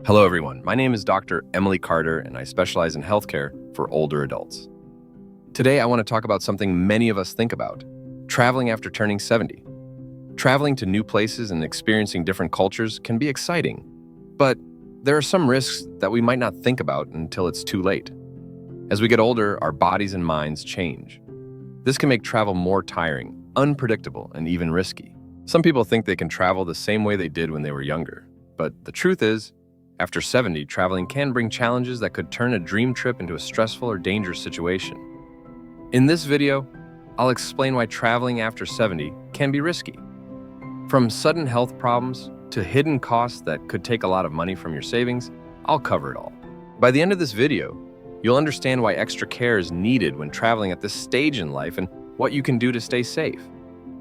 Hello, everyone. My name is Dr. Emily Carter, and I specialize in healthcare for older adults. Today, I want to talk about something many of us think about: traveling after turning 70. Traveling to new places and experiencing different cultures can be exciting, but there are some risks that we might not think about until it's too late. As we get older, our bodies and minds change. This can make travel more tiring, unpredictable, and even risky. Some people think they can travel the same way they did when they were younger, but the truth is, after 70, traveling can bring challenges that could turn a dream trip into a stressful or dangerous situation. In this video, I'll explain why traveling after 70 can be risky. From sudden health problems to hidden costs that could take a lot of money from your savings, I'll cover it all. By the end of this video, you'll understand why extra care is needed when traveling at this stage in life and what you can do to stay safe.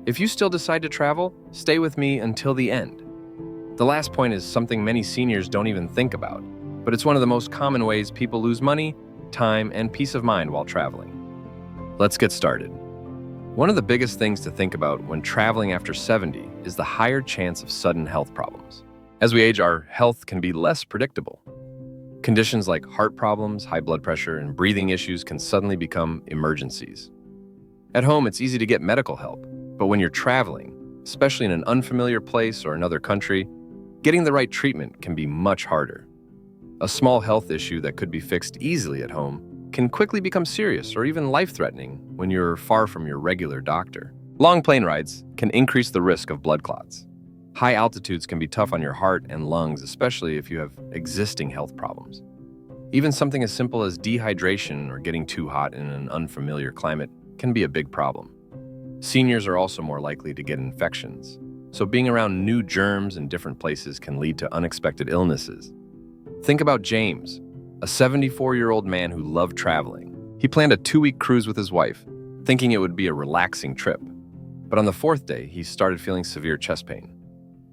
If you still decide to travel, stay with me until the end. The last point is something many seniors don't even think about, but it's one of the most common ways people lose money, time, and peace of mind while traveling. Let's get started. One of the biggest things to think about when traveling after 70 is the higher chance of sudden health problems. As we age, our health can be less predictable. Conditions like heart problems, high blood pressure, and breathing issues can suddenly become emergencies. At home, it's easy to get medical help, but when you're traveling, especially in an unfamiliar place or another country, getting the right treatment can be much harder. A small health issue that could be fixed easily at home can quickly become serious or even life-threatening when you're far from your regular doctor. Long plane rides can increase the risk of blood clots. High altitudes can be tough on your heart and lungs, especially if you have existing health problems. Even something as simple as dehydration or getting too hot in an unfamiliar climate can be a big problem. Seniors are also more likely to get infections, so being around new germs in different places can lead to unexpected illnesses. Think about James, a 74-year-old man who loved traveling. He planned a 2-week cruise with his wife, thinking it would be a relaxing trip. But on the 4th day, he started feeling severe chest pain.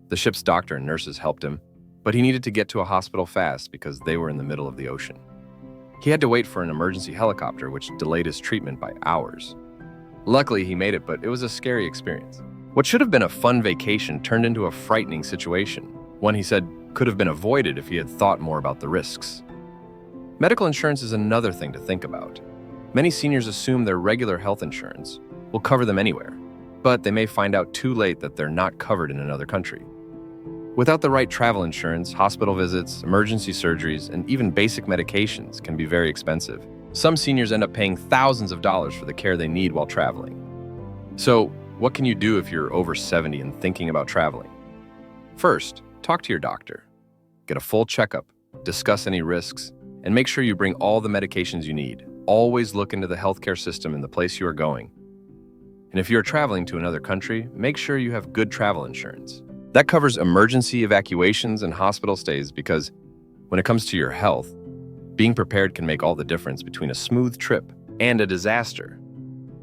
The ship's doctor and nurses helped him, but he needed to get to a hospital fast because they were in the middle of the ocean. He had to wait for an emergency helicopter, which delayed his treatment by hours. Luckily, he made it, but it was a scary experience. What should have been a fun vacation turned into a frightening situation, one he said could have been avoided if he had thought more about the risks. Medical insurance is another thing to think about. Many seniors assume their regular health insurance will cover them anywhere, but they may find out too late that they're not covered in another country. Without the right travel insurance, hospital visits, emergency surgeries, and even basic medications can be very expensive. Some seniors end up paying thousands of dollars for the care they need while traveling. So, what can you do if you're over 70 and thinking about traveling? First, talk to your doctor. Get a full checkup, discuss any risks, and make sure you bring all the medications you need. Always look into the healthcare system in the place you are going. And if you're traveling to another country, make sure you have good travel insurance. That covers emergency evacuations and hospital stays because when it comes to your health, being prepared can make all the difference between a smooth trip and a disaster.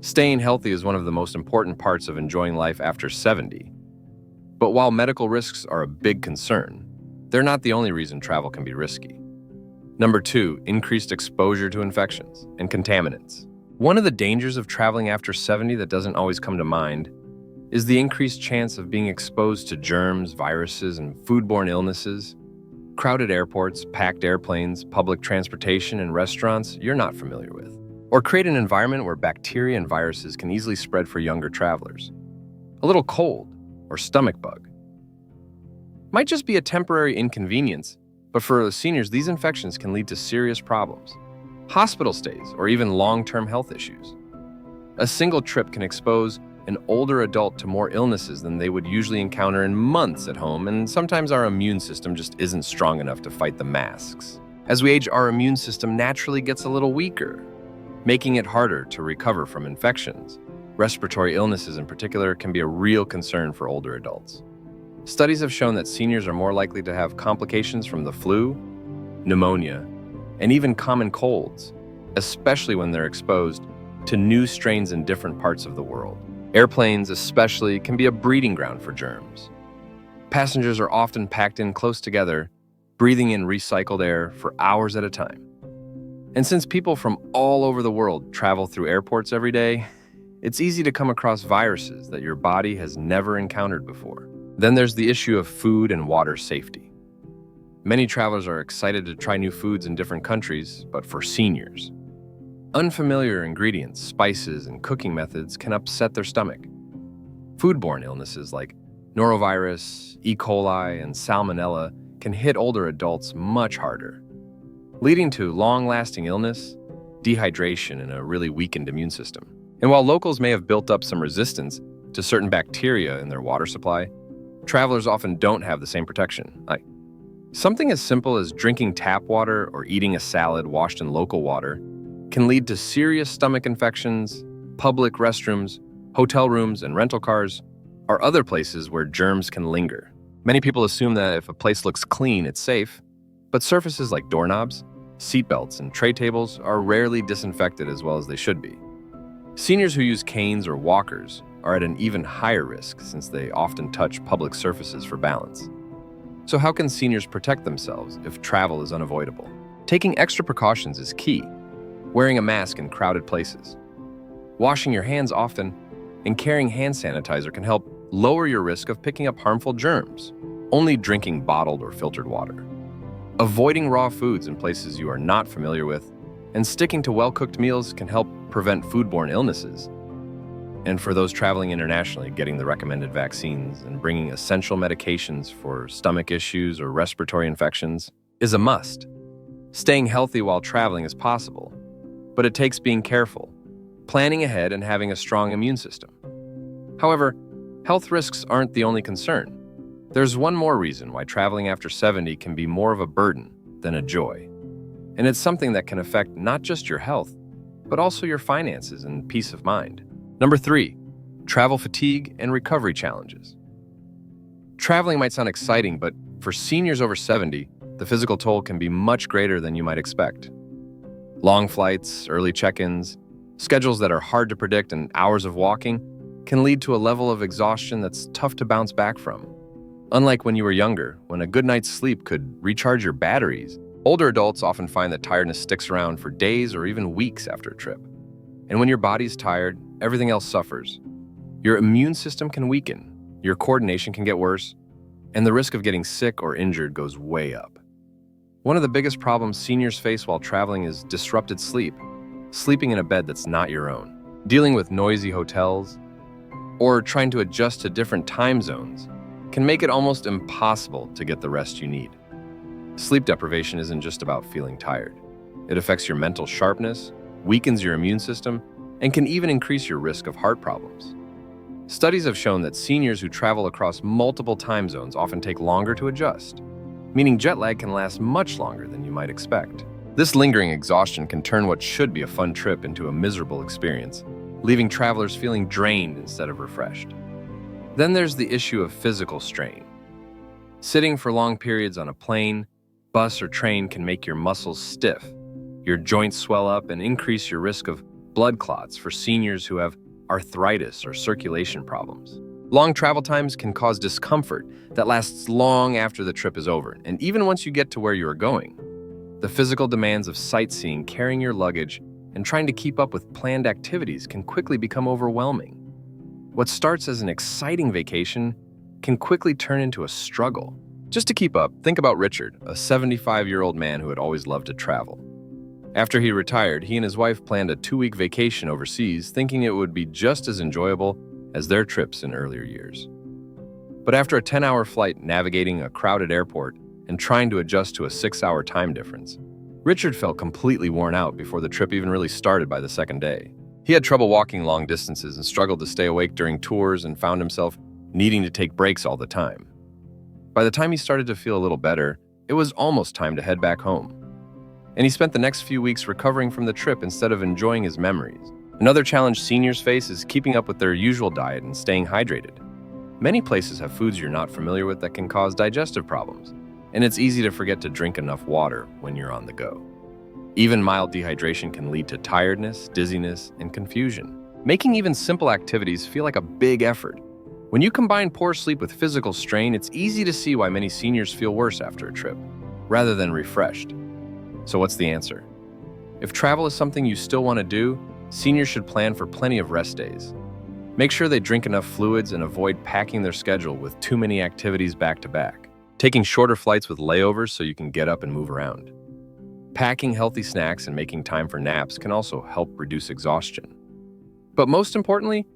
Staying healthy is one of the most important parts of enjoying life after 70. But while medical risks are a big concern, they're not the only reason travel can be risky. Number 2, increased exposure to infections and contaminants. One of the dangers of traveling after 70 that doesn't always come to mind is the increased chance of being exposed to germs, viruses, and foodborne illnesses. Crowded airports, packed airplanes, public transportation, and restaurants you're not familiar with. Or create an environment where bacteria and viruses can easily spread for younger travelers. A little cold or stomach bug might just be a temporary inconvenience, but for the seniors, these infections can lead to serious problems. Hospital stays or even long-term health issues. A single trip can expose an older adult to more illnesses than they would usually encounter in months at home, and sometimes our immune system just isn't strong enough to fight the masks. As we age, our immune system naturally gets a little weaker, making it harder to recover from infections. Respiratory illnesses in particular can be a real concern for older adults. Studies have shown that seniors are more likely to have complications from the flu, pneumonia, and even common colds, especially when they're exposed to new strains in different parts of the world. Airplanes especially can be a breeding ground for germs. Passengers are often packed in close together, breathing in recycled air for hours at a time. And since people from all over the world travel through airports every day, it's easy to come across viruses that your body has never encountered before. Then there's the issue of food and water safety. Many travelers are excited to try new foods in different countries, but for seniors, unfamiliar ingredients, spices, and cooking methods can upset their stomach. Foodborne illnesses like norovirus, E. coli, and salmonella can hit older adults much harder, leading to long-lasting illness, dehydration, and a really weakened immune system. And while locals may have built up some resistance to certain bacteria in their water supply, travelers often don't have the same protection. Something as simple as drinking tap water or eating a salad washed in local water can lead to serious stomach infections. Public restrooms, hotel rooms, and rental cars are other places where germs can linger. Many people assume that if a place looks clean, it's safe, but surfaces like doorknobs, seatbelts, and tray tables are rarely disinfected as well as they should be. Seniors who use canes or walkers are at an even higher risk since they often touch public surfaces for balance. So how can seniors protect themselves if travel is unavoidable? Taking extra precautions is key. Wearing a mask in crowded places, washing your hands often, and carrying hand sanitizer can help lower your risk of picking up harmful germs. Only drinking bottled or filtered water. Avoiding raw foods in places you are not familiar with, and sticking to well-cooked meals can help prevent foodborne illnesses. And for those traveling internationally, getting the recommended vaccines and bringing essential medications for stomach issues or respiratory infections is a must. Staying healthy while traveling is possible, but it takes being careful, planning ahead, and having a strong immune system. However, health risks aren't the only concern. There's one more reason why traveling after 70 can be more of a burden than a joy. And it's something that can affect not just your health, but also your finances and peace of mind. Number 3, travel fatigue and recovery challenges. Traveling might sound exciting, but for seniors over 70, the physical toll can be much greater than you might expect. Long flights, early check-ins, schedules that are hard to predict, and hours of walking can lead to a level of exhaustion that's tough to bounce back from. Unlike when you were younger, when a good night's sleep could recharge your batteries, older adults often find that tiredness sticks around for days or even weeks after a trip. And when your body's tired, everything else suffers. Your immune system can weaken, your coordination can get worse, and the risk of getting sick or injured goes way up. One of the biggest problems seniors face while traveling is disrupted sleep, sleeping in a bed that's not your own, dealing with noisy hotels, or trying to adjust to different time zones can make it almost impossible to get the rest you need. Sleep deprivation isn't just about feeling tired. It affects your mental sharpness, weakens your immune system, and can even increase your risk of heart problems. Studies have shown that seniors who travel across multiple time zones often take longer to adjust, meaning jet lag can last much longer than you might expect. This lingering exhaustion can turn what should be a fun trip into a miserable experience, leaving travelers feeling drained instead of refreshed. Then there's the issue of physical strain. Sitting for long periods on a plane, bus, or train can make your muscles stiff, your joints swell up, and increase your risk of blood clots for seniors who have arthritis or circulation problems. Long travel times can cause discomfort that lasts long after the trip is over, and even once you get to where you are going. The physical demands of sightseeing, carrying your luggage, and trying to keep up with planned activities can quickly become overwhelming. What starts as an exciting vacation can quickly turn into a struggle. Just to keep up, think about Richard, a 75-year-old man who had always loved to travel. After he retired, he and his wife planned a 2-week vacation overseas, thinking it would be just as enjoyable as their trips in earlier years. But after a 10-hour flight navigating a crowded airport and trying to adjust to a 6-hour time difference, Richard felt completely worn out before the trip even really started by the second day. He had trouble walking long distances and struggled to stay awake during tours and found himself needing to take breaks all the time. By the time he started to feel a little better, it was almost time to head back home. And he spent the next few weeks recovering from the trip instead of enjoying his memories. Another challenge seniors face is keeping up with their usual diet and staying hydrated. Many places have foods you're not familiar with that can cause digestive problems, and it's easy to forget to drink enough water when you're on the go. Even mild dehydration can lead to tiredness, dizziness, and confusion, making even simple activities feel like a big effort. When you combine poor sleep with physical strain, it's easy to see why many seniors feel worse after a trip, rather than refreshed. So what's the answer? If travel is something you still want to do, seniors should plan for plenty of rest days. Make sure they drink enough fluids and avoid packing their schedule with too many activities back to back. taking shorter flights with layovers so you can get up and move around. Packing healthy snacks and making time for naps can also help reduce exhaustion. But most importantly,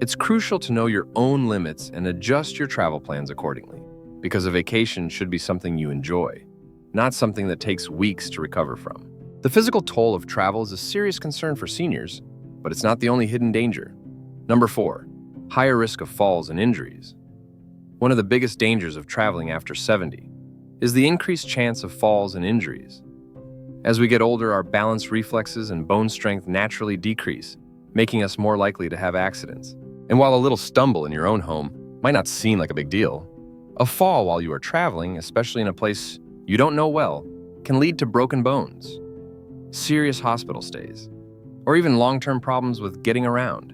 it's crucial to know your own limits and adjust your travel plans accordingly, because a vacation should be something you enjoy, not something that takes weeks to recover from. The physical toll of travel is a serious concern for seniors, but it's not the only hidden danger. Number 4, higher risk of falls and injuries. One of the biggest dangers of traveling after 70 is the increased chance of falls and injuries. As we get older, our balance reflexes and bone strength naturally decrease, making us more likely to have accidents. And while a little stumble in your own home might not seem like a big deal, a fall while you are traveling, especially in a place you don't know well, can lead to broken bones, serious hospital stays, or even long-term problems with getting around.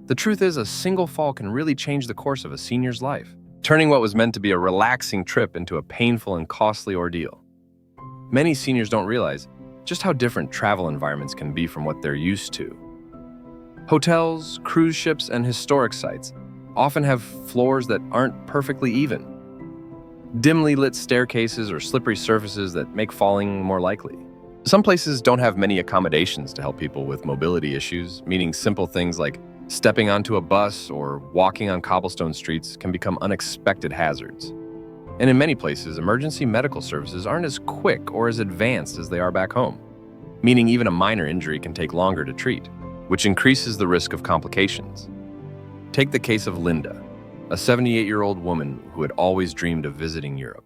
The truth is, a single fall can really change the course of a senior's life, turning what was meant to be a relaxing trip into a painful and costly ordeal. Many seniors don't realize just how different travel environments can be from what they're used to. Hotels, cruise ships, and historic sites often have floors that aren't perfectly even, dimly lit staircases or slippery surfaces that make falling more likely. Some places don't have many accommodations to help people with mobility issues, meaning simple things like stepping onto a bus or walking on cobblestone streets can become unexpected hazards. And in many places, emergency medical services aren't as quick or as advanced as they are back home, meaning even a minor injury can take longer to treat, which increases the risk of complications. Take the case of Linda, a 78-year-old woman who had always dreamed of visiting Europe.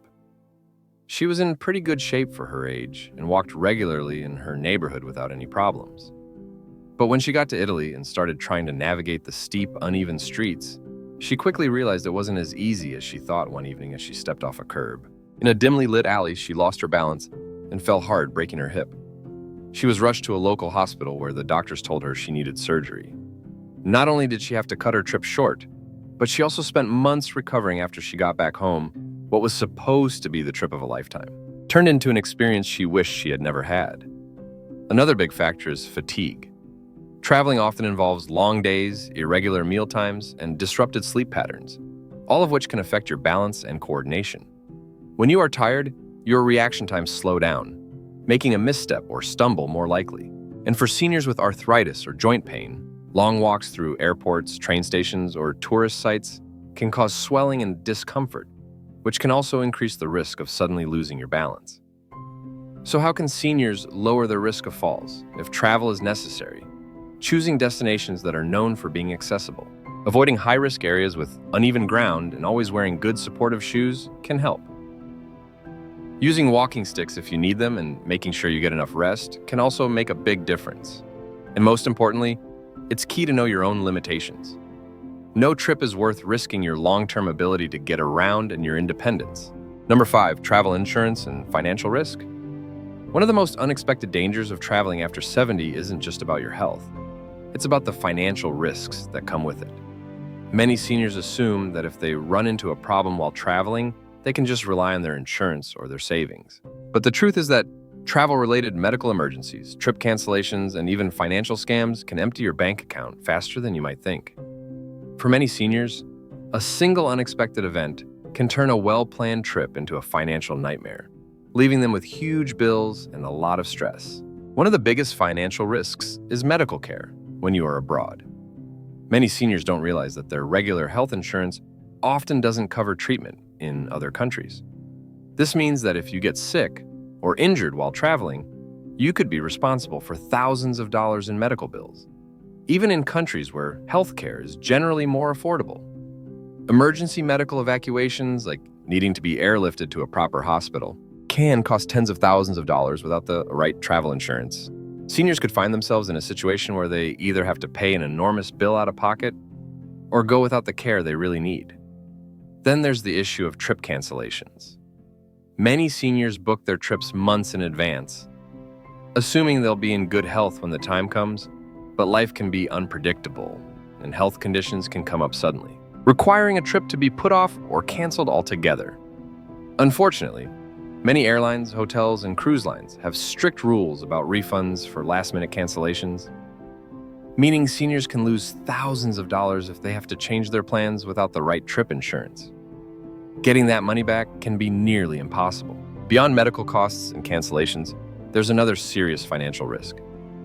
She was in pretty good shape for her age and walked regularly in her neighborhood without any problems. But when she got to Italy and started trying to navigate the steep, uneven streets, she quickly realized it wasn't as easy as she thought one evening as she stepped off a curb. In a dimly lit alley, she lost her balance and fell hard, breaking her hip. She was rushed to a local hospital where the doctors told her she needed surgery. Not only did she have to cut her trip short, but she also spent months recovering after she got back home. What was supposed to be the trip of a lifetime turned into an experience she wished she had never had. Another big factor is fatigue. Traveling often involves long days, irregular meal times, and disrupted sleep patterns, all of which can affect your balance and coordination. When you are tired, your reaction times slow down, making a misstep or stumble more likely. And for seniors with arthritis or joint pain, long walks through airports, train stations, or tourist sites can cause swelling and discomfort, which can also increase the risk of suddenly losing your balance. So how can seniors lower the risk of falls if travel is necessary? Choosing destinations that are known for being accessible, avoiding high-risk areas with uneven ground, and always wearing good supportive shoes can help. Using walking sticks if you need them and making sure you get enough rest can also make a big difference. And most importantly, it's key to know your own limitations. No trip is worth risking your long-term ability to get around and your independence. Number 5, travel insurance and financial risk. One of the most unexpected dangers of traveling after 70 isn't just about your health. It's about the financial risks that come with it. Many seniors assume that if they run into a problem while traveling, they can just rely on their insurance or their savings. But the truth is that travel-related medical emergencies, trip cancellations, and even financial scams can empty your bank account faster than you might think. For many seniors, a single unexpected event can turn a well-planned trip into a financial nightmare, leaving them with huge bills and a lot of stress. One of the biggest financial risks is medical care when you are abroad. Many seniors don't realize that their regular health insurance often doesn't cover treatment in other countries. This means that if you get sick or injured while traveling, you could be responsible for thousands of dollars in medical bills, even in countries where healthcare is generally more affordable. Emergency medical evacuations, like needing to be airlifted to a proper hospital, can cost tens of thousands of dollars without the right travel insurance. Seniors could find themselves in a situation where they either have to pay an enormous bill out of pocket or go without the care they really need. Then there's the issue of trip cancellations. Many seniors book their trips months in advance, assuming they'll be in good health when the time comes, but life can be unpredictable and health conditions can come up suddenly, requiring a trip to be put off or canceled altogether. Unfortunately, many airlines, hotels, and cruise lines have strict rules about refunds for last-minute cancellations, meaning seniors can lose thousands of dollars if they have to change their plans without the right trip insurance. Getting that money back can be nearly impossible. Beyond medical costs and cancellations, there's another serious financial risk.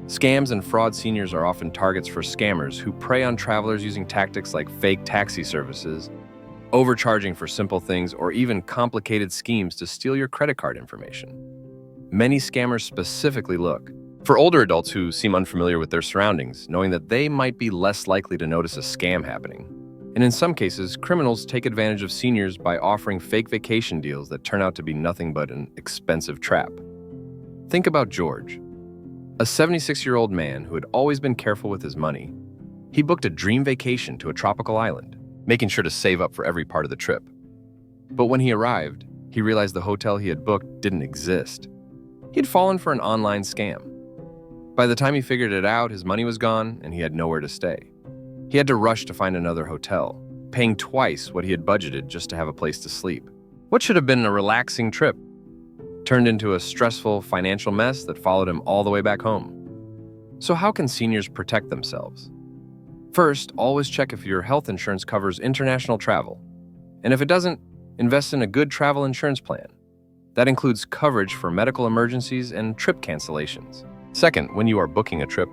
Scams and fraud seniors are often targets for scammers who prey on travelers using tactics like fake taxi services, overcharging for simple things, or even complicated schemes to steal your credit card information. Many scammers specifically look for older adults who seem unfamiliar with their surroundings, knowing that they might be less likely to notice a scam happening. And in some cases, criminals take advantage of seniors by offering fake vacation deals that turn out to be nothing but an expensive trap. Think about George, a 76-year-old man who had always been careful with his money. He booked a dream vacation to a tropical island, making sure to save up for every part of the trip. But when he arrived, he realized the hotel he had booked didn't exist. He had fallen for an online scam. By the time he figured it out, his money was gone and he had nowhere to stay. He had to rush to find another hotel, paying twice what he had budgeted just to have a place to sleep. What should have been a relaxing trip turned into a stressful financial mess that followed him all the way back home. So how can seniors protect themselves? First, always check if your health insurance covers international travel. And if it doesn't, invest in a good travel insurance plan. That includes coverage for medical emergencies and trip cancellations. Second, when you are booking a trip,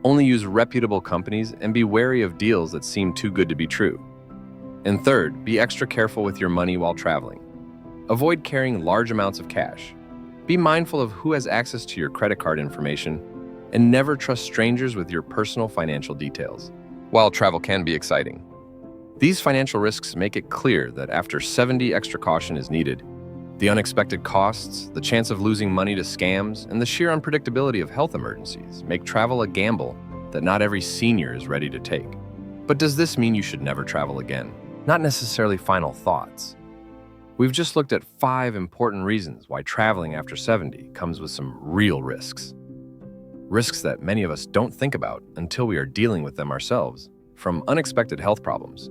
only use reputable companies and be wary of deals that seem too good to be true. And third, be extra careful with your money while traveling. Avoid carrying large amounts of cash. Be mindful of who has access to your credit card information, and never trust strangers with your personal financial details. While travel can be exciting, these financial risks make it clear that after 70, extra caution is needed. The unexpected costs, the chance of losing money to scams, and the sheer unpredictability of health emergencies make travel a gamble that not every senior is ready to take. But does this mean you should never travel again? Not necessarily final thoughts. We've just looked at 5 important reasons why traveling after 70 comes with some real risks. Risks that many of us don't think about until we are dealing with them ourselves, from unexpected health problems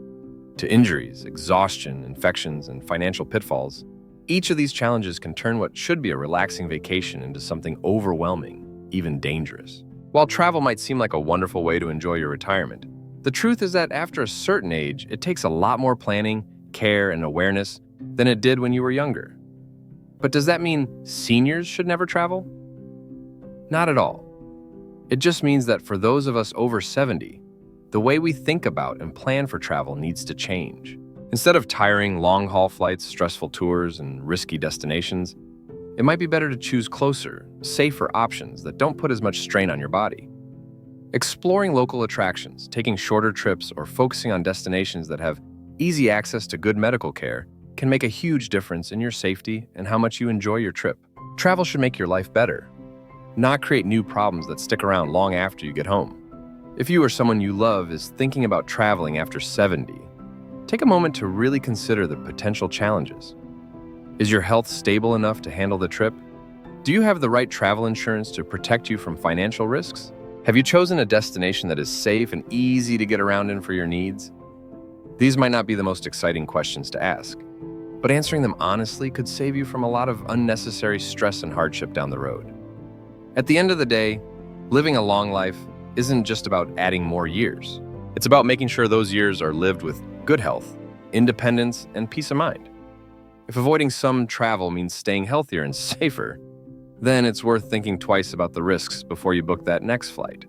to injuries, exhaustion, infections, and financial pitfalls. Each of these challenges can turn what should be a relaxing vacation into something overwhelming, even dangerous. While travel might seem like a wonderful way to enjoy your retirement, the truth is that after a certain age, it takes a lot more planning, care, and awareness than it did when you were younger. But does that mean seniors should never travel? Not at all. It just means that for those of us over 70, the way we think about and plan for travel needs to change. Instead of tiring long-haul flights, stressful tours, and risky destinations, it might be better to choose closer, safer options that don't put as much strain on your body. Exploring local attractions, taking shorter trips, or focusing on destinations that have easy access to good medical care can make a huge difference in your safety and how much you enjoy your trip. Travel should make your life better, not create new problems that stick around long after you get home. If you or someone you love is thinking about traveling after 70, take a moment to really consider the potential challenges. Is your health stable enough to handle the trip? Do you have the right travel insurance to protect you from financial risks? Have you chosen a destination that is safe and easy to get around in for your needs? These might not be the most exciting questions to ask, but answering them honestly could save you from a lot of unnecessary stress and hardship down the road. At the end of the day, living a long life isn't just about adding more years. It's about making sure those years are lived with good health, independence, and peace of mind. If avoiding some travel means staying healthier and safer, then it's worth thinking twice about the risks before you book that next flight.